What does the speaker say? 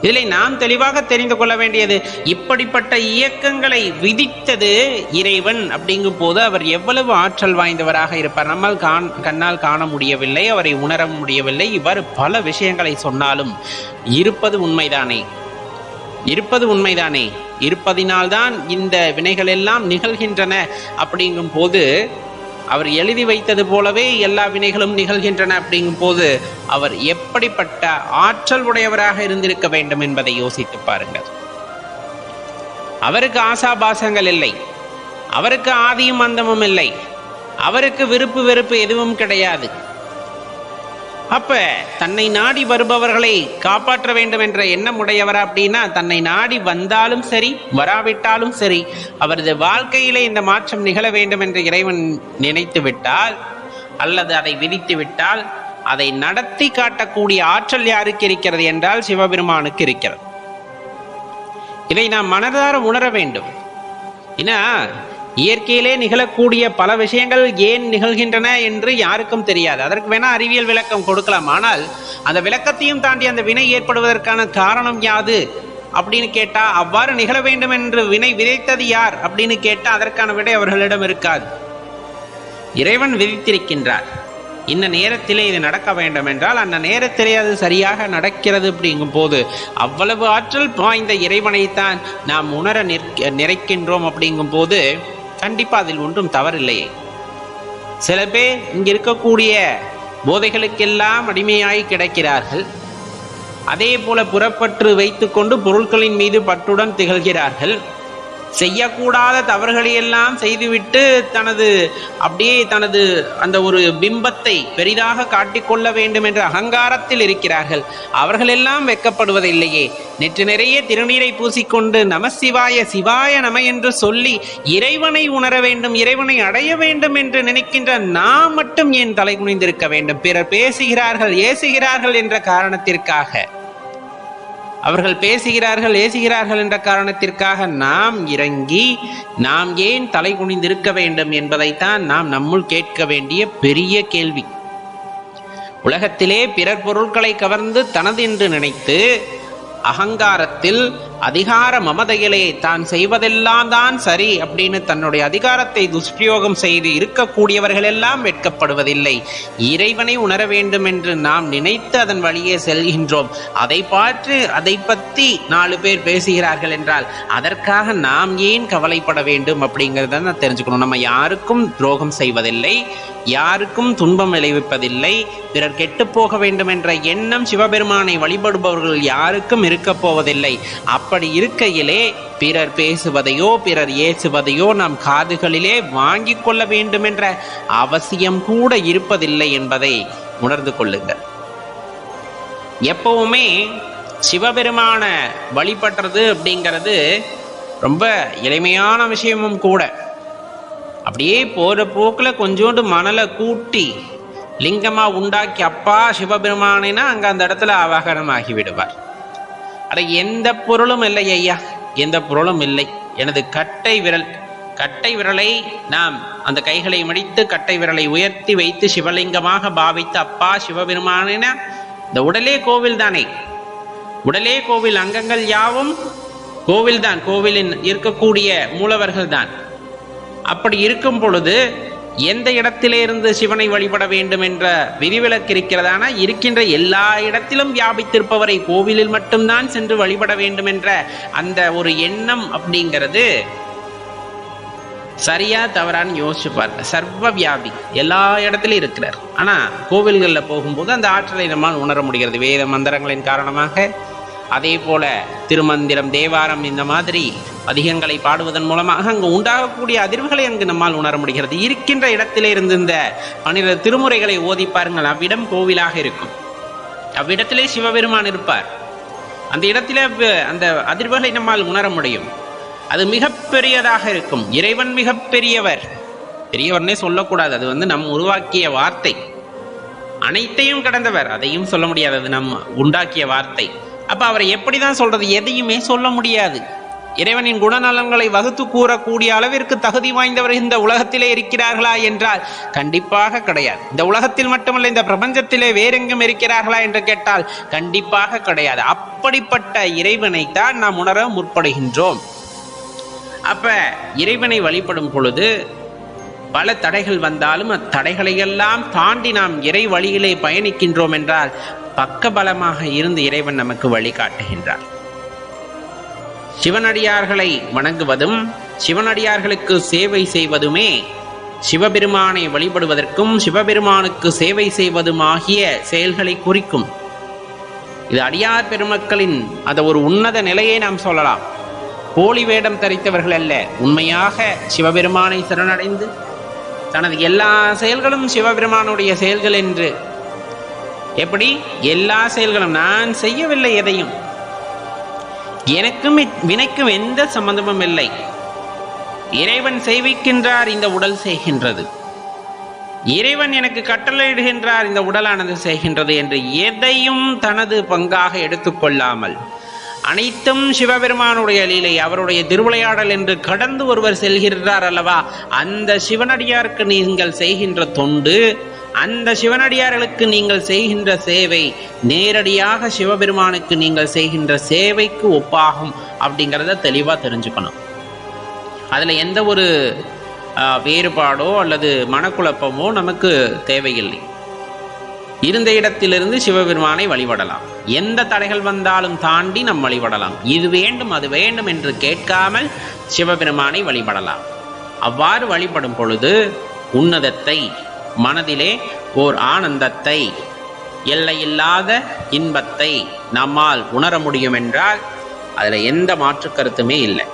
இதில் நாம் தெளிவாக தெரிந்து கொள்ள வேண்டியது, இப்படிப்பட்ட இயக்கங்களை விதித்தது இறைவன் அப்படிங்கும் போது அவர் எவ்வளவு ஆற்றல் வாய்ந்தவராக இருப்பார். நம்மால் கண்ணால் காண முடியவில்லை, அவரை உணர முடியவில்லை, இவ்வாறு பல விஷயங்களை சொன்னாலும் இருப்பது உண்மைதானே, இருப்பது உண்மைதானே, இருப்பதினால்தான் இந்த வினைகள் எல்லாம் நிகழ்கின்றன அப்படிங்கும் போது, அவர் எழுதி வைத்தது போலவே எல்லா வினைகளும் நிகழ்கின்றன அப்படிங்கும் போது அவர் எப்படிப்பட்ட ஆற்றல் உடையவராக இருந்திருக்க வேண்டும் என்பதை யோசித்து பாருங்கள். அவருக்கு ஆசாபாசங்கள் இல்லை, அவருக்கு ஆதியும் அந்தமும் இல்லை, அவருக்கு விருப்பு வெறுப்பு எதுவும் கிடையாது. அப்ப தன்னை நாடி வருபவர்களை காப்பாற்ற வேண்டும் என்ற எண்ணம் உடையவர் அப்படின்னா, தன்னை நாடி வந்தாலும் சரி வராவிட்டாலும் சரி அவரது வாழ்க்கையிலே இந்த மாற்றம் நிகழ வேண்டும் என்று இறைவன் நினைத்து விட்டால் அல்லது அதை விதித்து விட்டால் அதை நடத்தி காட்டக்கூடிய ஆற்றல் யாருக்கு இருக்கிறது என்றால் சிவபெருமானுக்கு இருக்கிறது. இதை நாம் மனதார உணர வேண்டும். ஏன்னா இயற்கையிலே நிகழக்கூடிய பல விஷயங்கள் ஏன் நிகழ்கின்றன என்று யாருக்கும் தெரியாது. அதற்கு வேணா அறிவியல் விளக்கம் கொடுக்கலாம். ஆனால் அந்த விளக்கத்தையும் தாண்டி அந்த வினை ஏற்படுவதற்கான காரணம் யாது அப்படின்னு கேட்டா, அவ்வாறு நிகழ வேண்டும் என்று வினை விதைத்தது யார் அப்படின்னு கேட்டா அதற்கான விடை அவர்களிடம் இருக்காது. இறைவன் விதித்திருக்கின்றார், இந்த நேரத்திலே இது நடக்க வேண்டும் என்றால் அந்த நேரத்திலே அது சரியாக நடக்கிறது. அப்படிங்கும் போது அவ்வளவு ஆற்றல் வாய்ந்த இறைவனைத்தான் நாம் உணர நிறைக்கின்றோம். அப்படிங்கும் போது கண்டிப்பா அதில் ஒன்றும் தவறில்லையே. சில பேர் இங்க இருக்கக்கூடிய போதைகளுக்கெல்லாம் அடிமையாய் கிடக்கிறார்கள். அதே போல புறப்பற்று வைத்துக்கொண்டு பொருட்களின் மீது பற்றுடன் திகழ்கிறார்கள். செய்யக்கூடாத தவறுகளையெல்லாம் செய்துவிட்டு தனது அந்த ஒரு பிம்பத்தை பெரிதாக காட்டிக்கொள்ள வேண்டும் என்ற அகங்காரத்தில் இருக்கிறார்கள். அவர்கள் எல்லாம் வெட்கப்படுவதில்லையே. நெற்று நிறைய திருநீரை பூசிக்கொண்டு நம சிவாய சிவாய நம என்று சொல்லி இறைவனை உணர வேண்டும், இறைவனை அடைய வேண்டும் என்று நினைக்கின்ற நாம் மட்டும் ஏன் தலை குனிந்திருக்க வேண்டும்? பிறர் பேசுகிறார்கள் ஏசுகிறார்கள் என்ற காரணத்திற்காக, அவர்கள் பேசுகிறார்கள் ஏசுகிறார்கள் என்ற காரணத்திற்காக நாம் இறங்கி நாம் ஏன் தலை குனிந்திருக்க வேண்டும் என்பதைத்தான் நாம் நம்முள் கேட்க வேண்டிய பெரிய கேள்வி. உலகத்திலே பிறர் பொருட்களை கவர்ந்து தனது என்று நினைத்து அகங்காரத்தில் அதிகார மமதையிலே தான் செய்வதெல்லாம் தான் சரி அப்படின்னு தன்னுடைய அதிகாரத்தை துஷ்பிரயோகம் செய்து இருக்கக்கூடியவர்கள் எல்லாம் வெட்கப்படுவதில்லை. இறைவனை உணர வேண்டும் என்று நாம் நினைத்து அதன் வழியே செல்கின்றோம். அதை பற்றி 4 பேர் பேசுகிறார்கள் என்றால் அதற்காக நாம் ஏன் கவலைப்பட வேண்டும் அப்படிங்கிறத நான் தெரிஞ்சுக்கணும். நம்ம யாருக்கும் துரோகம் செய்வதில்லை, யாருக்கும் துன்பம் விளைவிப்பதில்லை. பிறர் கெட்டு போக வேண்டும் என்ற எண்ணம் சிவபெருமானை வழிபடுபவர்கள் யாருக்கும் இருக்க போவதில்லை. அப்படி இருக்கையிலே பிறர் பேசுவதையோ பிறர் ஏசுவதையோ நாம் காதுகளிலே வாங்கிக் கொள்ள வேண்டும் என்ற அவசியம் கூட இருப்பதில்லை என்பதை உணர்ந்து கொள்ளுங்கள். எப்பவுமே சிவபெருமான வழிபடுறது அப்படிங்கிறது ரொம்ப எளிமையான விஷயமும் கூட. அப்படியே போற போக்கில் கொஞ்சோண்டு மணலை கூட்டி லிங்கமா உண்டாக்கி அப்பா சிவபெருமானேனா அங்க அந்த இடத்துல ஆவாகனம் ஆகிவிடுவார். அட எந்த பொருளும் இல்லை ஐயா, எந்த பொருளும் இல்லை. எனது கட்டை விரலை நாம் அந்த கைகளை மடித்து கட்டை விரலை உயர்த்தி வைத்து சிவலிங்கமாக பாவித்து அப்பா சிவபெருமானேனா, இந்த உடலே கோவில் தானே, உடலே கோவில், அங்கங்கள் யாவும் கோவில் தான், கோவிலின் இருக்கக்கூடிய மூலவர்கள் தான். அப்படி இருக்கும் பொழுது எந்த இடத்திலே இருந்து சிவனை வழிபட வேண்டும் என்ற விதிவிலக்கு இருக்கிறதானா? இருக்கின்ற எல்லா இடத்திலும் வியாபித்திருப்பவரை கோவிலில் மட்டும்தான் சென்று வழிபட வேண்டும் என்ற அந்த ஒரு எண்ணம் அப்படிங்கிறது சரியா தவறான்னு யோசிச்சு பாருங்க. சர்வ வியாபி, எல்லா இடத்திலும் இருக்கிறார். ஆனா கோவில்களில் போகும்போது அந்த ஆற்றலை நம்மால் உணர முடிகிறது வேத மந்திரங்களின் காரணமாக. அதே போல திருமந்திரம், தேவாரம் இந்த மாதிரி அதிகங்களை பாடுவதன் மூலமாக அங்கு உண்டாகக்கூடிய அதிர்வுகளை அங்கு நம்மால் உணர முடிகிறது. இருக்கின்ற இடத்திலே இருந்து இந்த 12 திருமுறைகளை ஓதி பாருங்கள். அவ்விடம் கோவிலாக இருக்கும், அவ்விடத்திலே சிவபெருமான் இருப்பார். அந்த இடத்திலே அந்த அதிர்வுகளை நம்மால் உணர முடியும். அது மிகப்பெரியதாக இருக்கும். இறைவன் மிகப்பெரியவர், பெரியவர்னே சொல்லக்கூடாது, அது நம் உருவாக்கிய வார்த்தை. அனைத்தையும் கடந்தவர், அதையும் சொல்ல முடியாது, அது நம் உண்டாக்கிய வார்த்தை. அப்ப அவரை எப்படிதான் சொல்றது? எதையுமே சொல்ல முடியாது. இறைவனின் குணநலன்களை வகுத்து கூறக்கூடிய அளவிற்கு தகுதி வாய்ந்தவர் இந்த உலகத்திலே இருக்கிறார்களா என்றால் கண்டிப்பாக கிடையாது. இந்த உலகத்தில் மட்டுமல்ல, இந்த பிரபஞ்சத்திலே வேறெங்கும் இருக்கிறார்களா என்று கேட்டால் கண்டிப்பாக கிடையாது. அப்படிப்பட்ட இறைவனைத்தான் நாம் உணர முற்படுகின்றோம். அப்ப இறைவனை வழிபடும் பொழுது பல தடைகள் வந்தாலும் அத்தடைகளையெல்லாம் தாண்டி நாம் இறை வழியிலே பயணிக்கின்றோம் என்றால் பக்கபலமாக இருந்து இறைவன் நமக்கு வழிகாட்டுகின்றார். சிவனடியார்களை வணங்குவதும் சிவனடியார்களுக்கு சேவை செய்வதுமே சிவபெருமானை வழிபடுவதற்கும் சிவபெருமானுக்கு சேவை செய்வதுமாகிய செயல்களை குறிக்கும். இது அடியார் பெருமக்களின் அந்த ஒரு உன்னத நிலையை நாம் சொல்லலாம். போலி வேடம் தரித்தவர்கள் அல்ல, உண்மையாக சிவபெருமானை சரணடைந்து தனது எல்லா செயல்களும் சிவபெருமானுடைய செயல்கள் என்று, எப்படி எல்லா செயல்களும் நான் செய்யவில்லை, எதையும் எனக்கும் வினைக்கும் எந்த சம்பந்தமும் இல்லை, இறைவன் செய்விக்கின்றார், இந்த உடல் செய்கின்றது, இறைவன் எனக்கு கட்டளையிடுகின்றார், இந்த உடலானது செய்கின்றது என்று எதையும் தனது பங்காக எடுத்துக்கொள்ளாமல் அனைத்தும் சிவபெருமானுடைய லீலை, அவருடைய திருவிளையாடல் என்று கடந்து ஒருவர் செல்கிறார் அல்லவா, அந்த சிவனடியாருக்கு நீங்கள் செய்கின்ற தொண்டு, அந்த சிவனடியார்களுக்கு நீங்கள் செய்கின்ற சேவை நேரடியாக சிவபெருமானுக்கு நீங்கள் செய்கின்ற சேவைக்கு ஒப்பாகும் அப்படிங்கிறத தெளிவாக தெரிஞ்சுக்கணும். அதில் எந்த ஒரு வேறுபாடோ அல்லது மனக்குழப்பமோ நமக்கு தேவையில்லை. இருந்த இடத்திலிருந்து சிவபெருமானை வழிபடலாம். எந்த தடைகள் வந்தாலும் தாண்டி நம் வழிபடலாம். இது வேண்டும் அது வேண்டும் என்று கேட்காமல் சிவபெருமானை வழிபடலாம். அவ்வாறு வழிபடும் பொழுது உன்னதத்தை, மனதிலே ஓர் ஆனந்தத்தை, எல்லையில்லாத இன்பத்தை நம்மால் உணர முடியும் என்றால் அதில் எந்த மாற்று கருத்துமே இல்லை.